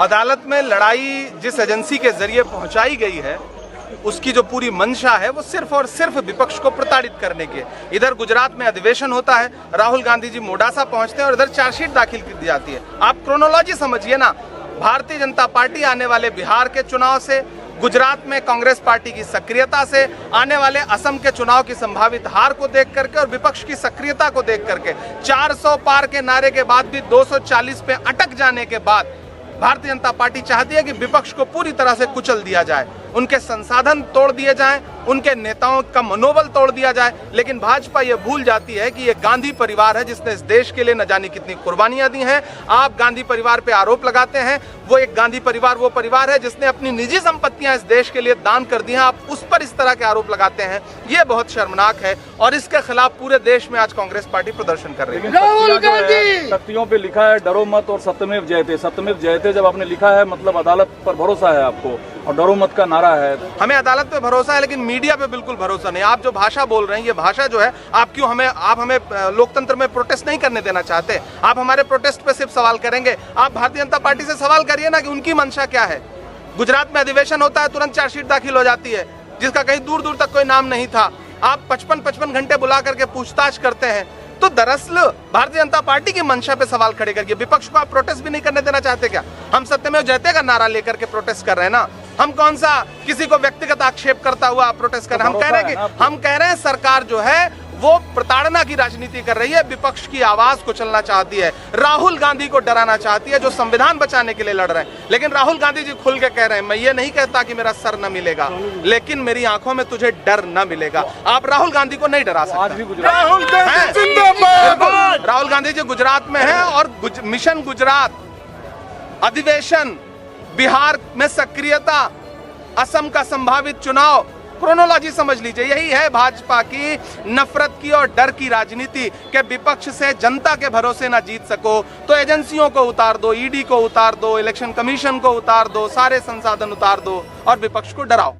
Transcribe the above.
अदालत में लड़ाई जिस एजेंसी के जरिए पहुंचाई गई है उसकी जो पूरी मंशा है वो सिर्फ और सिर्फ विपक्ष को प्रताड़ित करने की है। इधर गुजरात में अधिवेशन होता है, राहुल गांधी जी मोडासा पहुंचते हैं और इधर चार्जशीट दाखिल कर दी जाती है। आप क्रोनोलॉजी समझिए ना। भारतीय जनता पार्टी आने वाले बिहार के चुनाव से, गुजरात में कांग्रेस पार्टी की सक्रियता से, आने वाले असम के चुनाव की संभावित हार को देख करके और विपक्ष की सक्रियता को देख करके 400 पार के नारे के बाद भी 240 पे अटक जाने के बाद भारतीय जनता पार्टी चाहती है कि विपक्ष को पूरी तरह से कुचल दिया जाए, उनके संसाधन तोड़ दिए जाएं, उनके नेताओं का मनोबल तोड़ दिया जाए। लेकिन भाजपा ये भूल जाती है कि ये गांधी परिवार है जिसने इस देश के लिए न जाने कितनी कुर्बानियां दी हैं। आप गांधी परिवार पे आरोप लगाते हैं, वो एक गांधी परिवार वो परिवार है जिसने अपनी निजी संपत्तियां इस देश के लिए दान कर दी हैं। आप उस पर इस तरह के आरोप लगाते हैं, ये बहुत शर्मनाक है और इसके खिलाफ पूरे देश में आज कांग्रेस पार्टी प्रदर्शन कर रही है। राहुल गांधी तख्तियों पे लिखा है डरो मत और सत्यमेव जयते। सत्यमेव जयते जब आपने लिखा है मतलब अदालत पर भरोसा है आपको, और डरो मत का नारा है। हमें अदालत पे भरोसा है लेकिन मीडिया पे बिल्कुल भरोसा नहीं। आप जो भाषा बोल रहे हैं ये भाषा जो है, आप हमें लोकतंत्र में प्रोटेस्ट नहीं करने देना चाहते। आप हमारे प्रोटेस्ट पे सिर्फ सवाल करेंगे। आप भारतीय जनता पार्टी से सवाल करिए ना कि उनकी मंशा क्या है। गुजरात में अधिवेशन होता है, तुरंत चार्जशीट दाखिल हो जाती है जिसका कहीं दूर दूर तक कोई नाम नहीं था। आप 55 घंटे बुला करके पूछताछ करते हैं। तो दरअसल भारतीय जनता पार्टी की मंशा पे सवाल खड़े करके विपक्ष को आप प्रोटेस्ट भी नहीं करने देना चाहते क्या? हम सत्यमेव जयते का नारा लेकर के प्रोटेस्ट कर रहे हैं ना। हम कौन सा किसी को व्यक्तिगत आक्षेप करता हुआ प्रोटेस्ट कर रहे हैं? हम कह रहे हैं सरकार जो है वो प्रताड़ना की राजनीति कर रही है, विपक्ष की आवाज को चलना चाहती है, राहुल गांधी को डराना चाहती है जो संविधान बचाने के लिए लड़ रहे हैं। लेकिन राहुल गांधी जी खुल के कह रहे हैं, मैं ये नहीं कहता कि मेरा सर न मिलेगा, लेकिन मेरी आंखों में तुझे डर न मिलेगा। आप राहुल गांधी को नहीं डरा सकते। राहुल गांधी जी गुजरात में है और मिशन गुजरात, अधिवेशन, बिहार में सक्रियता, असम का संभावित चुनाव, क्रोनोलॉजी समझ लीजिए। यही है भाजपा की नफरत की और डर की राजनीति के विपक्ष से जनता के भरोसे ना जीत सको तो एजेंसियों को उतार दो, ईडी को उतार दो, इलेक्शन कमीशन को उतार दो, सारे संसाधन उतार दो और विपक्ष को डराओ।